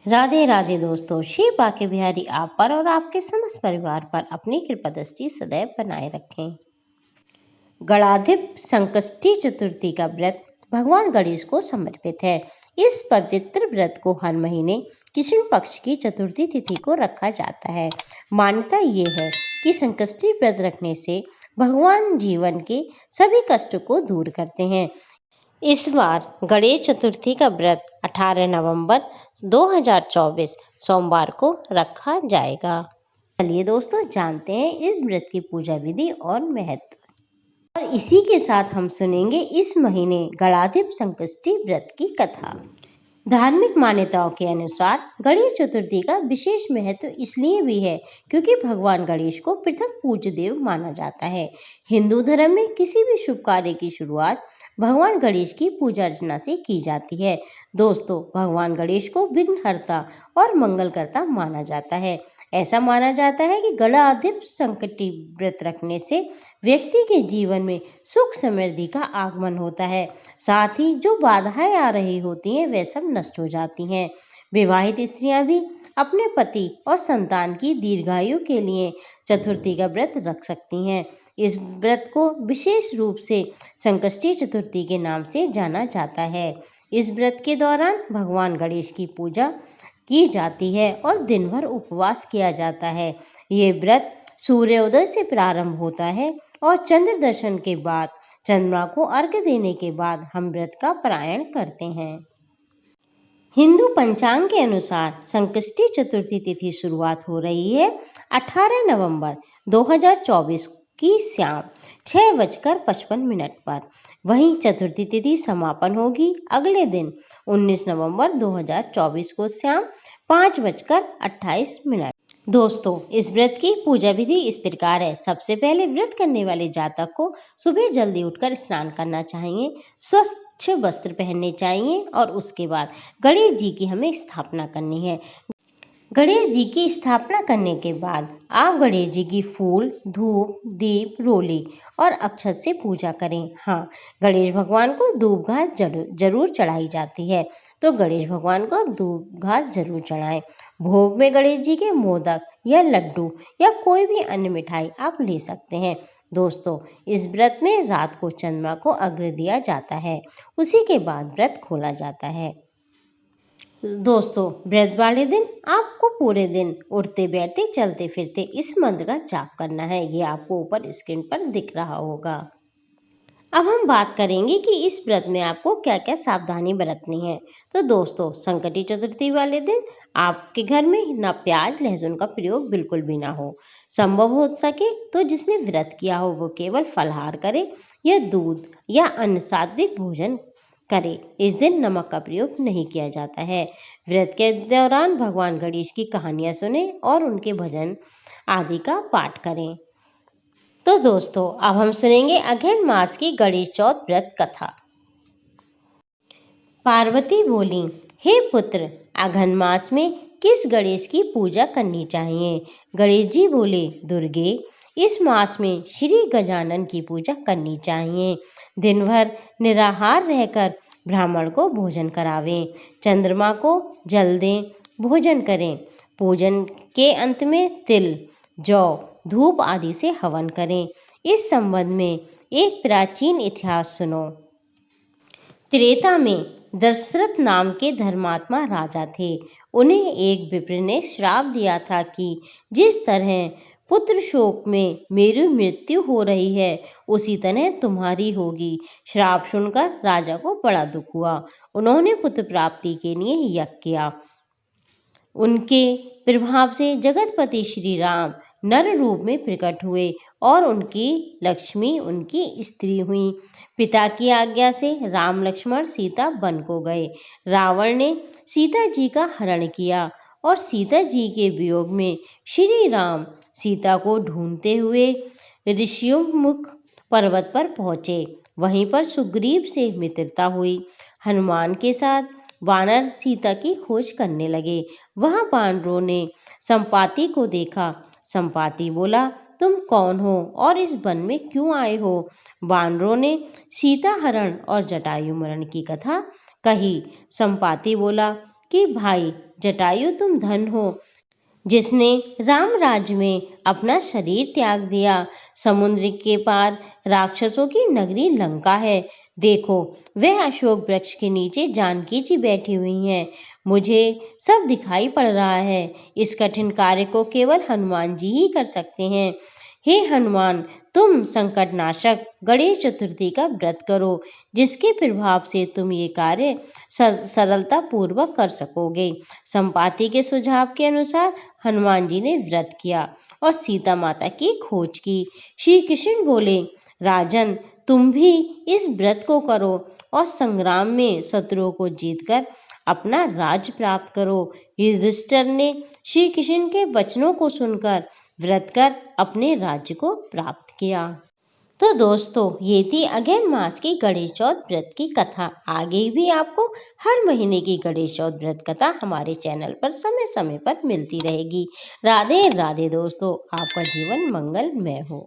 राधे राधे दोस्तों, श्री बाके बिहारी आप पर और आपके समस्त परिवार पर अपनी कृपा दृष्टि सदैव बनाए रखें। गणाधिप संकष्टी चतुर्थी का व्रत भगवान गणेश को समर्पित है। इस पवित्र व्रत को हर महीने कृष्ण पक्ष की चतुर्थी तिथि को रखा जाता है। मान्यता ये है कि संकष्टी व्रत रखने से भगवान जीवन के सभी कष्ट को दूर करते हैं। इस बार गणेश चतुर्थी का व्रत 18 नवंबर 2024 सोमवार को रखा जाएगा। चलिए दोस्तों, जानते हैं इस व्रत की पूजा विधि और महत्व। और इसी के साथ हम सुनेंगे इस महीने गणाधिप संकष्टी व्रत की कथा। धार्मिक मान्यताओं के अनुसार गणेश चतुर्थी का विशेष महत्व इसलिए भी है क्योंकि भगवान गणेश को प्रथम पूज्य देव माना जाता है। हिंदू धर्म में किसी भी शुभ कार्य की शुरुआत भगवान गणेश की पूजा अर्चना से की जाती है। दोस्तों, भगवान गणेश को विघ्नहर्ता और मंगलकर्ता माना जाता है। ऐसा माना जाता है कि गणाधिप संकटी व्रत रखने से व्यक्ति के जीवन में सुख समृद्धि का आगमन होता है। साथ ही जो बाधाएं आ रही होती हैं वे सब नष्ट हो जाती हैं। विवाहित स्त्रियां भी अपने पति और संतान की दीर्घायु के लिए चतुर्थी का व्रत रख सकती हैं। इस व्रत को विशेष रूप से संकष्टी चतुर्थी के नाम से जाना जाता है। इस व्रत के दौरान भगवान गणेश की पूजा की जाती है और दिन भर उपवास किया जाता है। ये व्रत सूर्योदय से प्रारंभ होता है और चंद्र दर्शन के बाद चंद्रमा को अर्घ्य देने के बाद हम व्रत का पारायण करते हैं। हिंदू पंचांग के अनुसार संकष्टी चतुर्थी तिथि शुरुआत हो रही है 18 नवंबर 2024 की शाम 6:55 पर। वहीं चतुर्थी तिथि समापन होगी अगले दिन 19 नवंबर 2024 को शाम 5:28। दोस्तों, इस व्रत की पूजा विधि इस प्रकार है। सबसे पहले व्रत करने वाले जातक को सुबह जल्दी उठकर स्नान करना चाहिए, स्वच्छ वस्त्र पहनने चाहिए और उसके बाद गणेश जी की हमें स्थापना करनी है। गणेश जी की स्थापना करने के बाद आप गणेश जी की फूल, धूप, दीप, रोली और अक्षत से पूजा करें। हाँ, गणेश भगवान को दूब घास जरूर चढ़ाई जाती है, तो गणेश भगवान को दूब घास जरूर चढ़ाएं। भोग में गणेश जी के मोदक या लड्डू या कोई भी अन्य मिठाई आप ले सकते हैं। दोस्तों, इस व्रत में रात को चंद्रमा को अर्घ्य दिया जाता है, उसी के बाद व्रत खोला जाता है। दोस्तों, व्रत वाले दिन आपको पूरे दिन उठते बैठते चलते फिरते इस मंत्र का जाप करना है। ये आपको ऊपर स्क्रीन पर दिख रहा होगा। अब हम बात करेंगे कि इस व्रत में आपको क्या क्या सावधानी बरतनी है। तो दोस्तों, संकटी चतुर्थी वाले दिन आपके घर में ना प्याज लहसुन का प्रयोग बिल्कुल भी ना हो। संभव हो सके तो जिसने व्रत किया हो वो केवल फलाहार करे या दूध या अन्य सात्विक भोजन करे। इस दिन नमक का प्रयोग नहीं किया जाता है। व्रत के दौरान भगवान गणेश की कहानियां सुने और उनके भजन आदि का पाठ करें। तो दोस्तों, अब हम सुनेंगे अघन मास की गणेश चौथ व्रत कथा। पार्वती बोली, हे पुत्र, अघन मास में किस गणेश की पूजा करनी चाहिए? गणेश जी बोले, दुर्गे, इस मास में श्री गजानन की पूजा करनी चाहिए। दिन भर निराहार रहकर ब्राह्मण को भोजन करावें, चंद्रमा को जल दें, भोजन करें। पूजन के अंत में तिल, जौ, धूप आदि से हवन करें। इस संबंध में एक प्राचीन इतिहास सुनो। त्रेता में दशरथ नाम के धर्मात्मा राजा थे। उन्हें एक विप्र ने श्राप दिया था कि जिस तरह पुत्र शोक में मेरी मृत्यु हो रही है उसी तरह तुम्हारी होगी। श्राप सुनकर राजा को बड़ा दुख हुआ। उन्होंने पुत्र प्राप्ति के लिए यज्ञ किया। उनके प्रभाव से जगतपति श्री राम नर रूप में प्रकट हुए और उनकी लक्ष्मी उनकी स्त्री हुई। पिता की आज्ञा से राम लक्ष्मण सीता वन को गए। रावण ने सीता जी का हरण किया और सीता जी के वियोग में श्री राम सीता को ढूंढते हुए ऋषिमुख पर्वत पर पहुंचे। वहीं पर सुग्रीव से मित्रता हुई। हनुमान के साथ वानर सीता की खोज करने लगे। वहां वानरों ने संपाति को देखा। संपाति बोला, तुम कौन हो और इस वन में क्यों आए हो? वानरों ने सीता हरण और जटायु मरण की कथा कही। संपाति बोला, कि भाई जटायु तुम धन हो, जिसने राम राज्य में अपना शरीर त्याग दिया। समुद्र के पार राक्षसों की नगरी लंका है। देखो, वह अशोक वृक्ष के नीचे जानकी जी बैठी हुई हैं। मुझे सब दिखाई पड़ रहा है। इस कठिन कार्य को केवल हनुमान जी ही कर सकते हैं। हे हनुमान, तुम संकटनाशक गणेश चतुर्थी का व्रत करो, जिसके प्रभाव से तुम ये कार्य सरलता पूर्वक कर सकोगे। संपाति के सुझाव के अनुसार हनुमान जी ने व्रत किया और सीता माता की खोज की। श्री कृष्ण बोले, राजन, तुम भी इस व्रत को करो और संग्राम में शत्रुओं को जीतकर अपना राज्य प्राप्त करो। युधिष्ठिर ने श्री कृष्ण के वचनों को सुनकर व्रत कर अपने राज्य को प्राप्त किया। तो दोस्तों, ये थी अगेन मास की गणेश चौथ व्रत की कथा। आगे भी आपको हर महीने की गणेश चौथ व्रत कथा हमारे चैनल पर समय समय पर मिलती रहेगी। राधे राधे दोस्तों, आपका जीवन मंगलमय हो।